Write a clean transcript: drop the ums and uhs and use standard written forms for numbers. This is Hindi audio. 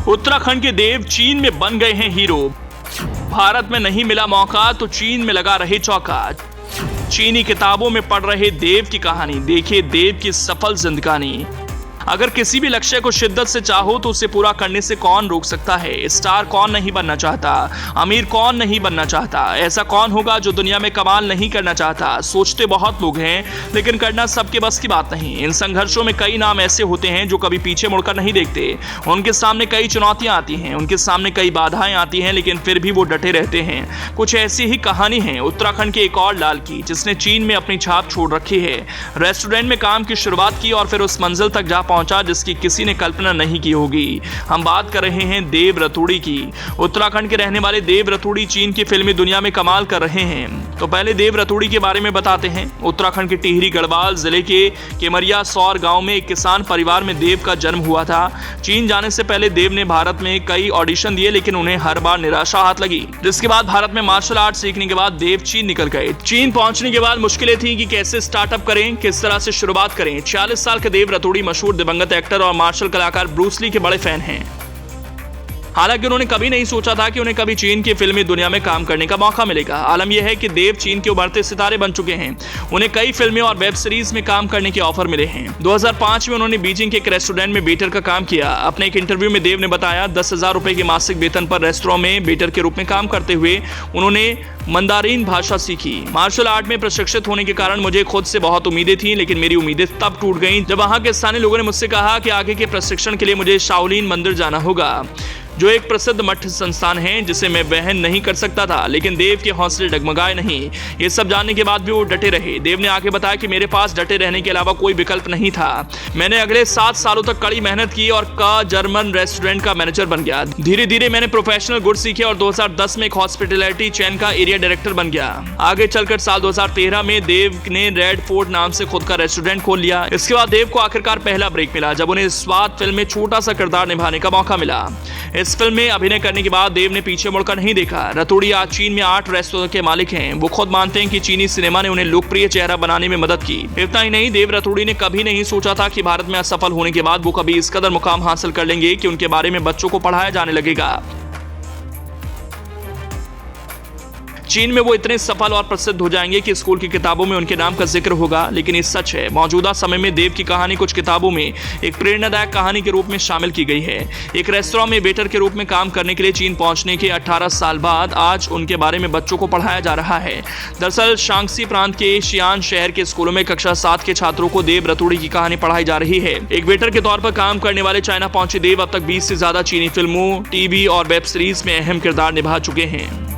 उत्तराखंड के देव चीन में बन गए हैं हीरो। भारत में नहीं मिला मौका तो चीन में लगा रहे चौका। चीनी किताबों में पढ़ रहे देव की कहानी, देखिए देव की सफल जिंदगानी। अगर किसी भी लक्ष्य को शिद्दत से चाहो तो उसे पूरा करने से कौन रोक सकता है। स्टार कौन नहीं बनना चाहता, अमीर कौन नहीं बनना चाहता, ऐसा कौन होगा जो दुनिया में कमाल नहीं करना चाहता। सोचते बहुत लोग हैं लेकिन करना सबके बस की बात नहीं। इन संघर्षों में कई नाम ऐसे होते हैं जो कभी पीछे मुड़कर नहीं देखते। उनके सामने कई चुनौतियां आती हैं, उनके सामने कई बाधाएं आती हैं, लेकिन फिर भी वो डटे रहते हैं। कुछ ऐसी ही कहानी है उत्तराखंड के एक और लाल की, जिसने चीन में अपनी छाप छोड़ रखी है। रेस्टोरेंट में काम की शुरुआत की और फिर उस मंजिल तक जा पहुंचा जिसकी किसी ने कल्पना नहीं की होगी। हम बात कर रहे हैं देव रतूड़ी की। उत्तराखंड के रहने वाले देव रतूड़ी चीन की फिल्मी दुनिया में कमाल कर रहे हैं। तो पहले देव रतूड़ी के बारे में बताते हैं। उत्तराखंड के टिहरी गढ़वाल जिले के केमरिया सौर गांव में एक किसान परिवार में देव का जन्म हुआ था। चीन जाने से पहले देव ने भारत में कई ऑडिशन दिए, लेकिन उन्हें हर बार निराशा हाथ लगी। जिसके बाद भारत में मार्शल आर्ट सीखने के बाद देव चीन निकल गए। चीन पहुंचने के बाद मुश्किलें थी कि कैसे स्टार्टअप करें, किस तरह से शुरुआत करें। 46 साल के देव रतूड़ी मशहूर दिवंगत एक्टर और मार्शल कलाकार ब्रूस ली के बड़े फैन हैं। हालांकि उन्होंने कभी नहीं सोचा था कि उन्हें कभी चीन की फिल्मी दुनिया में काम करने का मौका मिलेगा। आलम यह है कि देव चीन के उभरते सितारे बन चुके हैं। उन्हें कई फिल्में और वेब सीरीज में काम करने के ऑफर मिले हैं। 2005 में उन्होंने बीजिंग के एक रेस्टोरेंट में वेटर का काम किया। अपने एक इंटरव्यू में देव ने बताया, 10,000 रुपए के मासिक वेतन पर रेस्टोरेंट में वेटर के रूप में काम करते हुए उन्होंने मंदारिन भाषा सीखी। मार्शल आर्ट में प्रशिक्षित होने के कारण मुझे खुद से बहुत उम्मीदें थी, लेकिन मेरी उम्मीदें तब टूट गईं जब वहां के स्थानीय लोगों ने मुझसे कहा कि आगे के प्रशिक्षण के लिए मुझे शाओलिन मंदिर जाना होगा, जो एक प्रसिद्ध मठ संस्थान है जिसे मैं वहन नहीं कर सकता था। लेकिन देव के हौसले डगमगाए नहीं। ये सब जानने के बाद भी वो डटे रहे। देव ने आगे बताया कि मेरे पास डटे रहने के अलावा कोई विकल्प नहीं था। मैंने अगले 7 सालों तक कड़ी मेहनत की और जर्मन रेस्टोरेंट का मैनेजर बन गया। धीरे धीरे मैंने प्रोफेशनल गुड सीखे और 2010 में एक हॉस्पिटैलिटी चेन का एरिया डायरेक्टर बन गया। आगे चलकर साल 2013 में देव ने रेड फोर्ट नाम से खुद का रेस्टोरेंट खोल लिया। इसके बाद देव को आखिरकार पहला ब्रेक मिला जब उन्हें स्वाद फिल्म में छोटा सा किरदार निभाने का मौका मिला। इस फिल्म में अभिनय करने के बाद देव ने पीछे मुड़कर नहीं देखा। रतूड़ी आज चीन में 8 रेस्टोरेंट के मालिक हैं। वो खुद मानते हैं कि चीनी सिनेमा ने उन्हें लोकप्रिय चेहरा बनाने में मदद की। इतना ही नहीं, देव रतूड़ी ने कभी नहीं सोचा था कि भारत में असफल होने के बाद वो कभी इस कदर मुकाम हासिल कर लेंगे कि उनके बारे में बच्चों को पढ़ाया जाने लगेगा। चीन में वो इतने सफल और प्रसिद्ध हो जाएंगे कि स्कूल की किताबों में उनके नाम का जिक्र होगा। लेकिन ये सच है, मौजूदा समय में देव की कहानी कुछ किताबों में एक प्रेरणादायक कहानी के रूप में शामिल की गई है। एक रेस्तरां में वेटर के रूप में काम करने के लिए चीन पहुंचने के 18 साल बाद आज उनके बारे में बच्चों को पढ़ाया जा रहा है। दरअसल शांक्सी प्रांत के शियान शहर के स्कूलों में कक्षा 7 के छात्रों को देव रतूड़ी की कहानी पढ़ाई जा रही है। एक वेटर के तौर पर काम करने वाले चाइना पहुंचे देव अब तक 20 से ज्यादा चीनी फिल्मों, टीवी और वेब सीरीज में अहम किरदार निभा चुके हैं।